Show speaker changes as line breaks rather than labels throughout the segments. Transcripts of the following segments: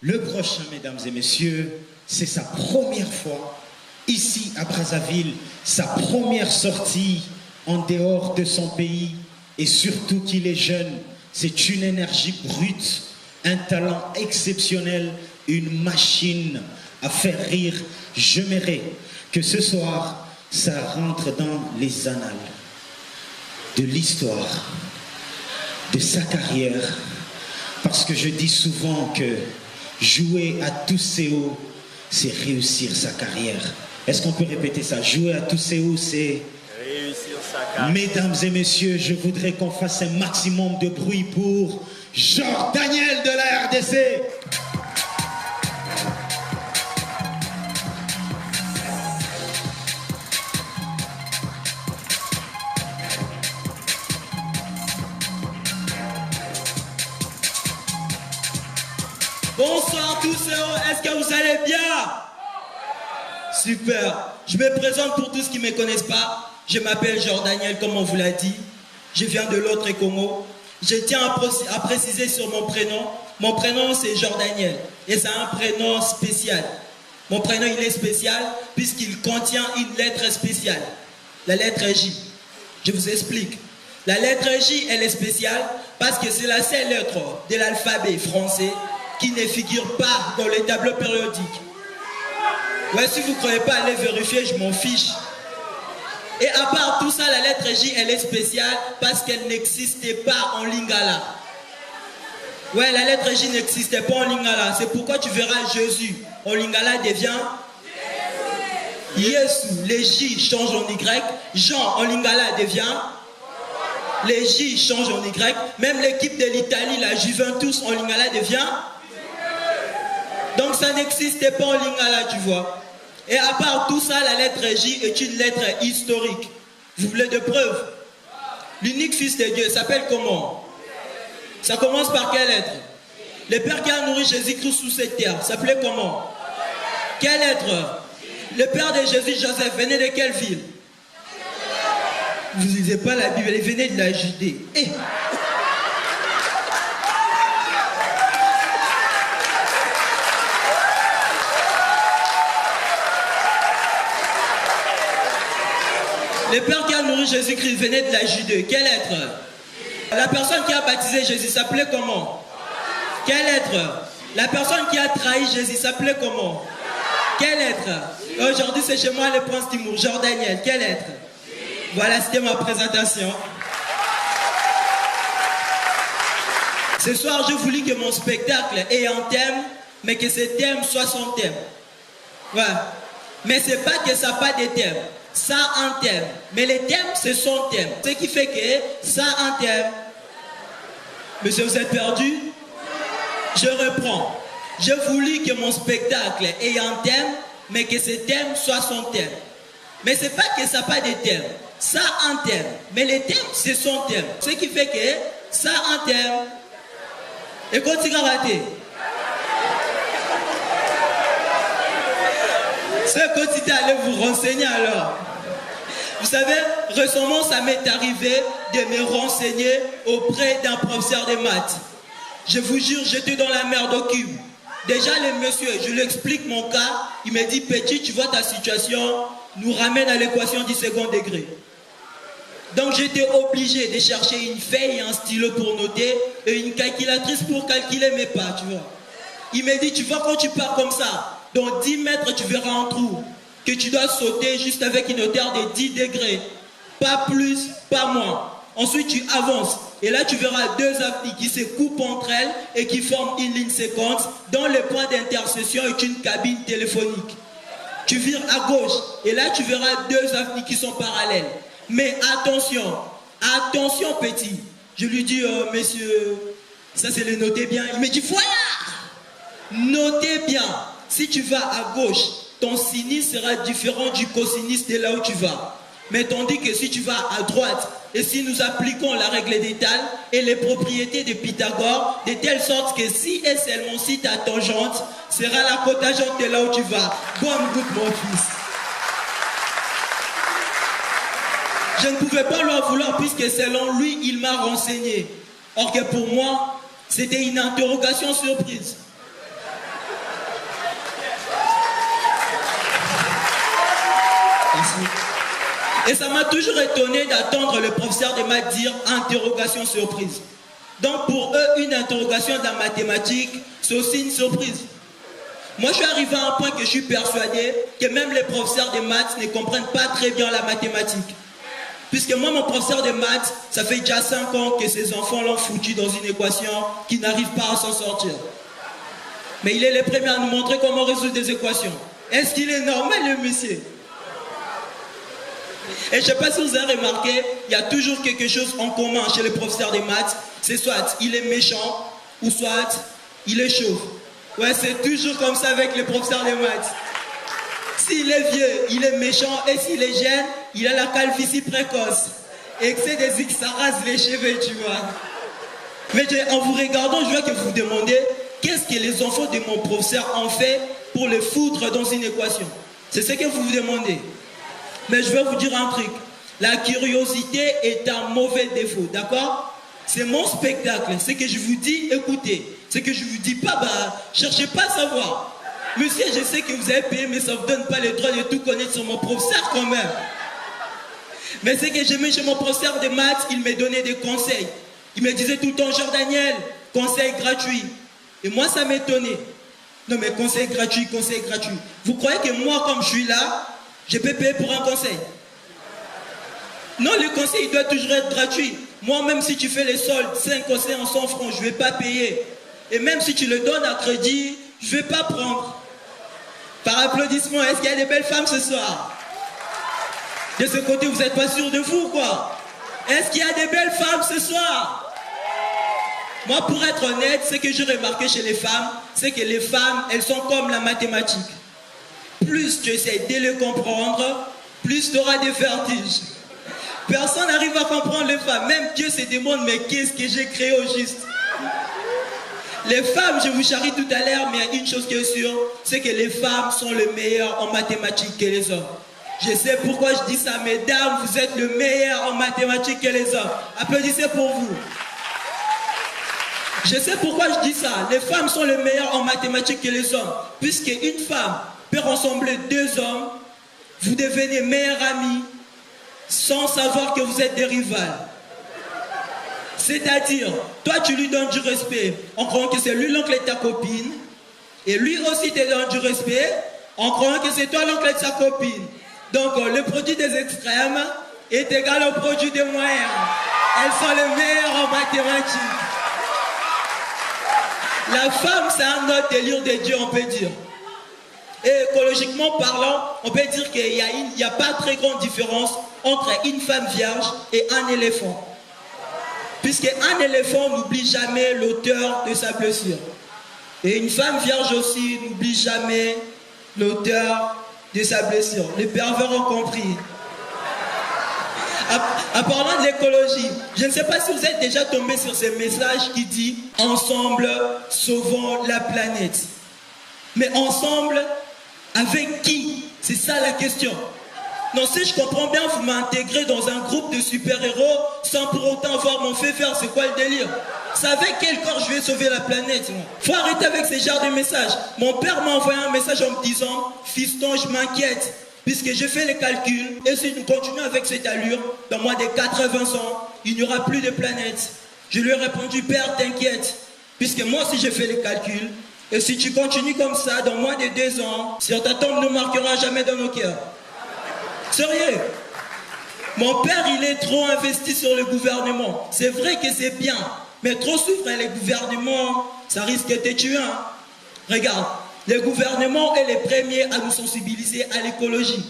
Le prochain, mesdames et messieurs, c'est sa première fois ici à Brazzaville, sa première sortie en dehors de son pays et surtout qu'il est jeune. C'est une énergie brute, un talent exceptionnel, une machine à faire rire. J'aimerais que ce soir, ça rentre dans les annales de l'histoire, de sa carrière, parce que je dis souvent que jouer à tous ses hauts, c'est réussir sa carrière. Est-ce qu'on peut répéter ça? Jouer à tous ses hauts, c'est
réussir sa carrière.
Mesdames et messieurs, je voudrais qu'on fasse un maximum de bruit pour Jordaniel de la RDC.
Bonsoir tous, est-ce que vous allez bien? Super. Je me présente pour tous ceux qui ne me connaissent pas. Je m'appelle Jordaniel, comme on vous l'a dit. Je viens de l'autre Congo. Je tiens à préciser sur mon prénom. Mon prénom, c'est Jordaniel. Et c'est un prénom spécial. Mon prénom, il est spécial puisqu'il contient une lettre spéciale. La lettre J. Je vous explique. La lettre J, elle est spéciale parce que c'est la seule lettre de l'alphabet français qui ne figure pas dans les tableaux périodiques. Ouais, si vous ne croyez pas, allez vérifier, je m'en fiche. Et à part tout ça, la lettre J, elle est spéciale parce qu'elle n'existait pas en lingala. Ouais, la lettre J n'existait pas en lingala. C'est pourquoi tu verras Jésus en lingala devient Yesu. Les J changent en Y. Jean en lingala devient. Les J changent en Y. Même l'équipe de l'Italie, la Juventus en lingala devient. Donc ça n'existait pas en lingala, tu vois. Et à part tout ça, la lettre J est une lettre historique. Vous voulez de preuves? L'unique fils de Dieu s'appelle comment? Ça commence par quelle lettre? Le Père qui a nourri Jésus-Christ sous cette terre s'appelait comment? Quelle lettre? Le Père de Jésus, Joseph, venait de quelle ville? Vous ne lisez pas la Bible, il venait de la Judée. Hey. Le Père qui a nourri Jésus-Christ venait de la Judée. Quelle lettre? La personne qui a baptisé Jésus s'appelait comment? Quelle lettre? La personne qui a trahi Jésus s'appelait comment? Quelle lettre? Aujourd'hui, c'est chez moi le prince Timur, Jordaniel. Quelle lettre? Voilà, c'était ma présentation. Ce soir, je voulais que mon spectacle ait un thème, mais que ce thème soit son thème. Ouais. Mais c'est pas que ça n'a pas de thème. Ça a un thème. Mais le thème, c'est son thème. Ce qui fait que ça a un thème. Monsieur, vous êtes perdu? Je reprends. Je voulais que mon spectacle ait un thème, mais que ce thème soit son thème. Mais c'est pas que ça n'a pas de thème. Ça a un thème. Mais le thème, c'est son thème. Ce qui fait que ça a un thème. Et continue à rater. C'est continue à aller vous renseigner alors. Vous savez, récemment, ça m'est arrivé de me renseigner auprès d'un professeur de maths. Je vous jure, j'étais dans la merde au cube. Déjà, le monsieur, je lui explique mon cas. Il me dit, petit, tu vois ta situation, nous ramène à l'équation du second degré. Donc, j'étais obligé de chercher une feuille et un stylo pour noter et une calculatrice pour calculer mes pas, tu vois. Il me dit, tu vois, quand tu pars comme ça, dans 10 mètres, tu verras un trou que tu dois sauter juste avec une hauteur de 10 degrés. Pas plus, pas moins. Ensuite, tu avances. Et là, tu verras deux avenues qui se coupent entre elles et qui forment une ligne séquence dont le point d'intersection est une cabine téléphonique. Tu vires à gauche et là, tu verras deux avenues qui sont parallèles. Mais attention, attention petit. Je lui dis, messieurs, ça c'est le noter bien. Il me dit, voilà, notez bien. Si tu vas à gauche, ton sinus sera différent du cosinus de là où tu vas. Mais tandis que si tu vas à droite, et si nous appliquons la règle d'étale et les propriétés de Pythagore, de telle sorte que si et seulement si ta tangente sera la cotangente de là où tu vas. Bonne goutte mon fils. Je ne pouvais pas lui en vouloir puisque selon lui, il m'a renseigné. Or que pour moi, c'était une interrogation surprise. Merci. Et ça m'a toujours étonné d'attendre le professeur de maths dire interrogation surprise. Donc pour eux, une interrogation dans mathématiques, c'est aussi une surprise. Moi, je suis arrivé à un point que je suis persuadé que même les professeurs de maths ne comprennent pas très bien la mathématique. Puisque moi, mon professeur de maths, ça fait déjà 5 ans que ses enfants l'ont foutu dans une équation qui n'arrive pas à s'en sortir. Mais il est le premier à nous montrer comment résoudre des équations. Est-ce qu'il est normal, le monsieur? Et je ne sais pas si vous avez remarqué, il y a toujours quelque chose en commun chez les professeurs de maths. C'est soit il est méchant, ou soit il est chauve. Ouais, c'est toujours comme ça avec les professeurs de maths. S'il est vieux, il est méchant. Et s'il est jeune, il a la calvitie précoce. Et que c'est des X, ça rase les cheveux, tu vois. Mais en vous regardant, je vois que vous vous demandez qu'est-ce que les enfants de mon professeur ont fait pour les foutre dans une équation. C'est ce que vous vous demandez. Mais je vais vous dire un truc. La curiosité est un mauvais défaut, d'accord? C'est mon spectacle. Ce que je vous dis, écoutez. Ce que je vous dis pas, cherchez pas à savoir. Monsieur, je sais que vous avez payé, mais ça ne vous donne pas le droit de tout connaître sur mon professeur quand même. Mais ce que j'aimais chez mon professeur de maths, il me donnait des conseils. Il me disait tout le temps, Jean Daniel, conseil gratuit. Et moi, ça m'étonnait. Non mais conseil gratuit, conseil gratuit. Vous croyez que moi, comme je suis là, je peux payer pour un conseil? Non, le conseil, il doit toujours être gratuit. Moi, même si tu fais les soldes, 5 conseils en 100 francs, je ne vais pas payer. Et même si tu le donnes à crédit, je ne vais pas prendre. Par applaudissement, est-ce qu'il y a des belles femmes ce soir? De ce côté, vous n'êtes pas sûr de vous, quoi? Est-ce qu'il y a des belles femmes ce soir? Moi, pour être honnête, ce que j'ai remarqué chez les femmes, c'est que les femmes, elles sont comme la mathématique. Plus tu essaies de les comprendre, plus tu auras des vertiges. Personne n'arrive à comprendre les femmes. Même Dieu se demande, mais qu'est-ce que j'ai créé au juste? Les femmes, je vous charrie tout à l'heure, mais il y a une chose qui est sûre, c'est que les femmes sont les meilleures en mathématiques que les hommes. Je sais pourquoi je dis ça, mesdames, vous êtes le meilleur en mathématiques que les hommes. Applaudissez pour vous. Je sais pourquoi je dis ça. Les femmes sont les meilleures en mathématiques que les hommes. Puisque une femme peut rassembler 2 hommes, vous devenez meilleurs amis sans savoir que vous êtes des rivales. C'est-à-dire, toi tu lui donnes du respect en croyant que c'est lui l'oncle de ta copine, et lui aussi te donne du respect en croyant que c'est toi l'oncle de sa copine. Donc le produit des extrêmes est égal au produit des moyens. Elles sont les meilleures en mathématiques. La femme, c'est un autre délire de Dieu, on peut dire. Et écologiquement parlant, on peut dire qu'il n'y a pas très grande différence entre une femme vierge et un éléphant. Puisqu'un éléphant n'oublie jamais l'auteur de sa blessure. Et une femme vierge aussi n'oublie jamais l'auteur de sa blessure. Les pervers ont compris. En parlant de l'écologie, je ne sais pas si vous êtes déjà tombé sur ce message qui dit « Ensemble, sauvons la planète ». Mais ensemble, avec qui? C'est ça la question. Non, si je comprends bien, vous m'intégrez dans un groupe de super-héros sans pour autant avoir mon fait faire. C'est quoi le délire? C'est avec quel corps je vais sauver la planète? Faut arrêter avec ces genres de messages. Mon père m'a envoyé un message en me disant « Fiston, je m'inquiète. Puisque je fais les calculs, et si nous continuons avec cette allure, dans moins de 80 ans, il n'y aura plus de planète. » Je lui ai répondu, Père, t'inquiète, puisque moi aussi j'ai fait les calculs, et si tu continues comme ça, dans moins de 2 ans, sur ta tombe ne marquera jamais dans nos cœurs. Sérieux? Mon père, il est trop investi sur le gouvernement. C'est vrai que c'est bien, mais trop suivre les gouvernements, ça risque de te tuer. Hein? Regarde. Le gouvernement est les premiers à nous sensibiliser à l'écologie.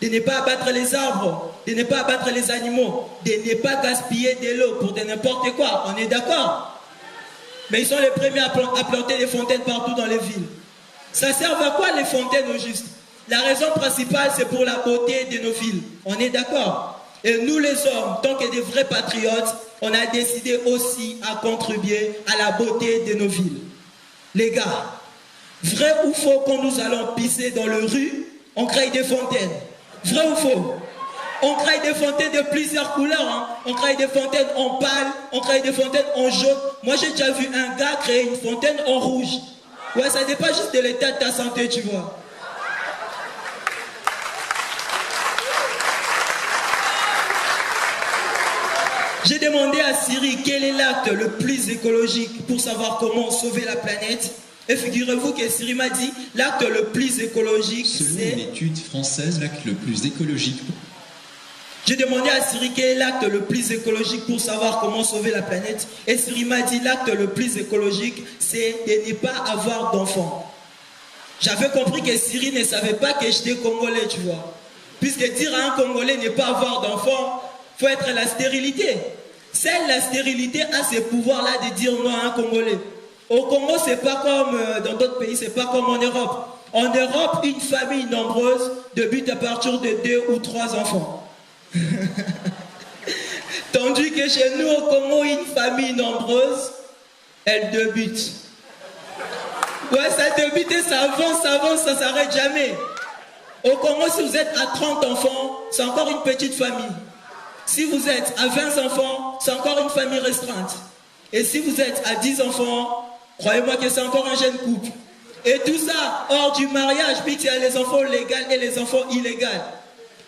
De ne pas abattre les arbres, de ne pas abattre les animaux, de ne pas gaspiller de l'eau pour de n'importe quoi. On est d'accord? Mais ils sont les premiers à planter des fontaines partout dans les villes. Ça sert à quoi les fontaines au juste? La raison principale, c'est pour la beauté de nos villes. On est d'accord? Et nous les hommes, tant que des vrais patriotes, on a décidé aussi à contribuer à la beauté de nos villes. Les gars, vrai ou faux, quand nous allons pisser dans le rue, on crée des fontaines? Vrai ou faux? On crée des fontaines de plusieurs couleurs. Hein. On crée des fontaines en pâle, on crée des fontaines en jaune. Moi, j'ai déjà vu un gars créer une fontaine en rouge. Ouais, ça dépend juste de l'état de ta santé, tu vois. J'ai demandé à Siri quel est l'acte le plus écologique pour savoir comment sauver la planète. Et figurez-vous que Siri m'a dit l'acte le plus écologique,
Selon
c'est...
une étude française, l'acte le plus écologique.
J'ai demandé à Siri quel est l'acte le plus écologique pour savoir comment sauver la planète. Et Siri m'a dit l'acte le plus écologique, c'est de ne pas avoir d'enfants. J'avais compris que Siri ne savait pas que j'étais Congolais, tu vois. Puisque dire à un Congolais ne pas avoir d'enfants, il faut être la stérilité. Seule la stérilité a ce pouvoir-là de dire non à un Congolais. Au Congo, c'est pas comme dans d'autres pays, c'est pas comme en Europe. En Europe, une famille nombreuse débute à partir de 2 ou 3 enfants. Tandis que chez nous, au Congo, une famille nombreuse, elle débute. Ouais, ça débute et ça avance, ça s'arrête jamais. Au Congo, si vous êtes à 30 enfants, c'est encore une petite famille. Si vous êtes à 20 enfants, c'est encore une famille restreinte. Et si vous êtes à 10 enfants, croyez-moi que c'est encore un jeune couple. Et tout ça hors du mariage, puis il y a les enfants légaux et les enfants illégaux.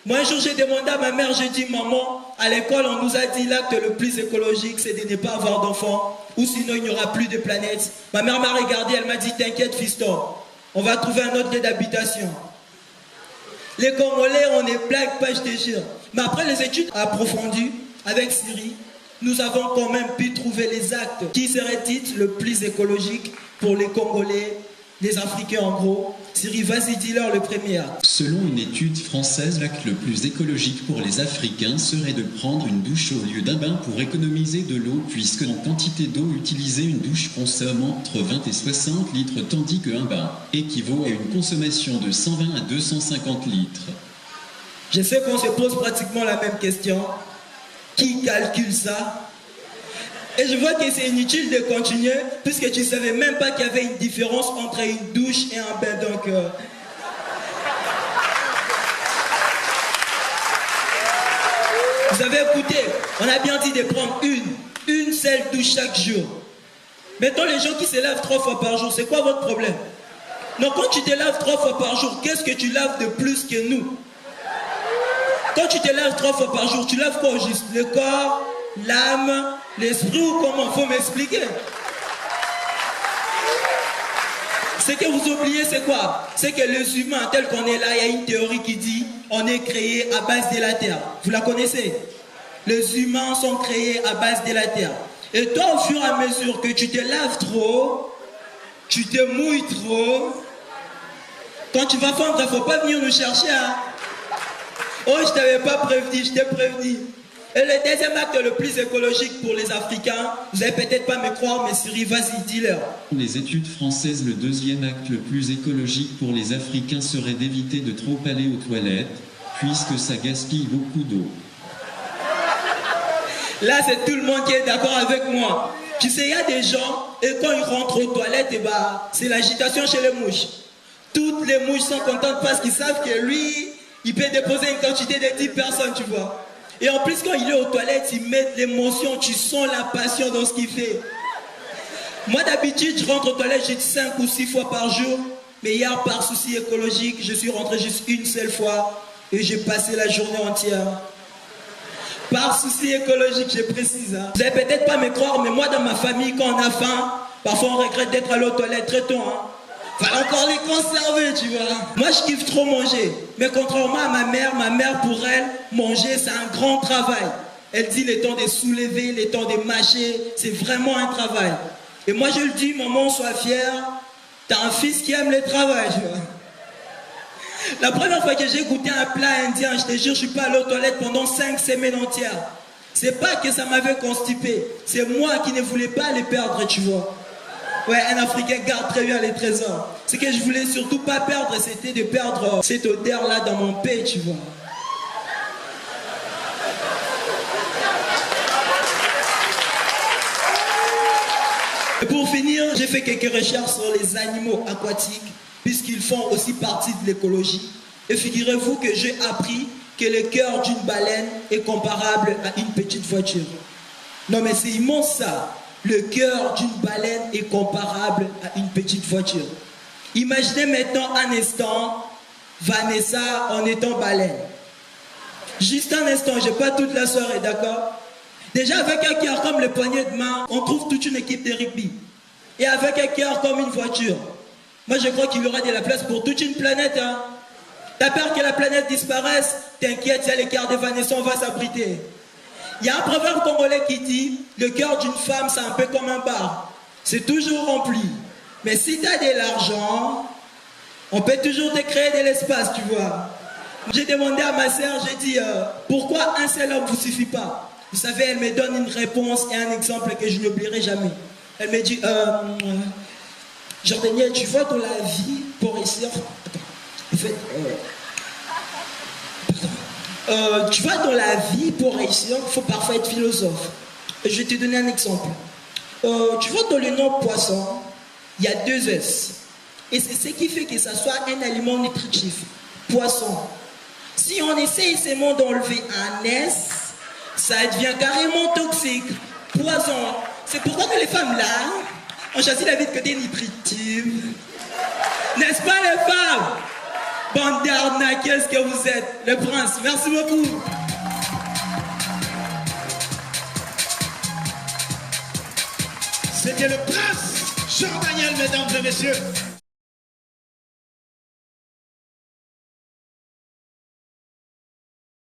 Moi, un jour, j'ai demandé à ma mère, j'ai dit, maman, à l'école, on nous a dit l'acte le plus écologique, c'est de ne pas avoir d'enfants, ou sinon il n'y aura plus de planète. Ma mère m'a regardé, elle m'a dit, t'inquiète, fiston, on va trouver un autre lieu d'habitation. Les Congolais, on est blague, pas je te jure. Mais après les études approfondies avec Siri, nous avons quand même pu trouver les actes qui seraient dits le plus écologique pour les Congolais, les Africains en gros. Siri, vas-y, dis-leur le premier acte.
Selon une étude française, l'acte le plus écologique pour les Africains serait de prendre une douche au lieu d'un bain pour économiser de l'eau, puisque en quantité d'eau utilisée, une douche consomme entre 20 et 60 litres, tandis qu'un bain équivaut à une consommation de 120 à 250 litres.
Je sais qu'on se pose pratiquement la même question. Qui calcule ça? Et je vois que c'est inutile de continuer, puisque tu ne savais même pas qu'il y avait une différence entre une douche et un bain. Donc, vous avez écouté, on a bien dit de prendre une seule douche chaque jour. Maintenant, les gens qui se lavent 3 fois par jour, c'est quoi votre problème? Non, quand tu te laves 3 fois par jour, qu'est-ce que tu laves de plus que nous? Quand tu te laves 3 fois par jour, tu laves quoi au juste? Le corps, l'âme, l'esprit ou comment? Faut m'expliquer. Ce que vous oubliez, c'est quoi? C'est que les humains, tels qu'on est là, il y a une théorie qui dit on est créé à base de la terre. Vous la connaissez? Les humains sont créés à base de la terre. Et toi, au fur et à mesure que tu te laves trop, tu te mouilles trop, quand tu vas fondre, il ne faut pas venir nous chercher, hein? Oh, je ne t'avais pas prévenu, je t'ai prévenu. Et le deuxième acte le plus écologique pour les Africains, vous n'allez peut-être pas me croire, mais Siri, vas-y, dis-leur.
Les études françaises, le deuxième acte le plus écologique pour les Africains serait d'éviter de trop aller aux toilettes, puisque ça gaspille beaucoup d'eau.
Là, c'est tout le monde qui est d'accord avec moi. Tu sais, il y a des gens, et quand ils rentrent aux toilettes, et bah, c'est l'agitation chez les mouches. Toutes les mouches sont contentes parce qu'ils savent que lui, il peut déposer une quantité de 10 personnes, tu vois. Et en plus, quand il est aux toilettes, il met de l'émotion, tu sens la passion dans ce qu'il fait. Moi, d'habitude, je rentre aux toilettes juste 5 ou 6 fois par jour. Mais hier, par souci écologique, je suis rentré juste une seule fois et j'ai passé la journée entière. Par souci écologique, je précise. Hein. Vous n'allez peut-être pas me croire, mais moi, dans ma famille, quand on a faim, parfois on regrette d'être allé aux toilettes très tôt. Hein. Fallait encore les conserver, tu vois. Moi, je kiffe trop manger. Mais contrairement à ma mère, pour elle, manger, c'est un grand travail. Elle dit le temps de soulever, le temps de mâcher, c'est vraiment un travail. Et moi, je le dis, maman, sois fière. T'as un fils qui aime le travail, tu vois. La première fois que j'ai goûté un plat indien, je te jure, je suis pas allé aux toilettes pendant 5 semaines entières. C'est pas que ça m'avait constipé. C'est moi qui ne voulais pas les perdre, tu vois. Ouais, un Africain garde très bien les trésors. Ce que je voulais surtout pas perdre, c'était de perdre cette odeur-là dans mon pays, tu vois. Et pour finir, j'ai fait quelques recherches sur les animaux aquatiques, puisqu'ils font aussi partie de l'écologie. Et figurez-vous que j'ai appris que le cœur d'une baleine est comparable à une petite voiture. Non mais c'est immense ça. Le cœur d'une baleine est comparable à une petite voiture. Imaginez maintenant un instant Vanessa en étant baleine. Juste un instant, j'ai pas toute la soirée, d'accord? Déjà, avec un cœur comme le poignet de main, on trouve toute une équipe de rugby. Et avec un cœur comme une voiture, moi je crois qu'il y aura de la place pour toute une planète. Hein. T'as peur que la planète disparaisse? T'inquiète, il y a l'écart d'évanescence, on va s'abriter. Il y a un proverbe congolais qui dit, le cœur d'une femme c'est un peu comme un bar. C'est toujours rempli. Mais si tu as de l'argent, on peut toujours te créer de l'espace, tu vois. J'ai demandé à ma sœur, j'ai dit, pourquoi un seul homme ne vous suffit pas? Vous savez, elle me donne une réponse et un exemple que je n'oublierai jamais. Elle me dit, Jordaniel, tu vois dans la vie, pour réussir... Attends, en fait... tu vois, dans la vie, pour réussir, il faut parfois être philosophe. Je vais te donner un exemple. Tu vois, dans le nom poisson, il y a 2 S. Et c'est ce qui fait que ça soit un aliment nutritif. Poisson. Si on essaye seulement d'enlever un S, ça devient carrément toxique. Poison. C'est pourquoi que les femmes là, ont choisi la vie de côté nutritive. N'est-ce pas les femmes? Bande d'arnaqueuses que vous êtes. Le prince, merci beaucoup.
C'était le prince Jordaniel, mesdames et messieurs.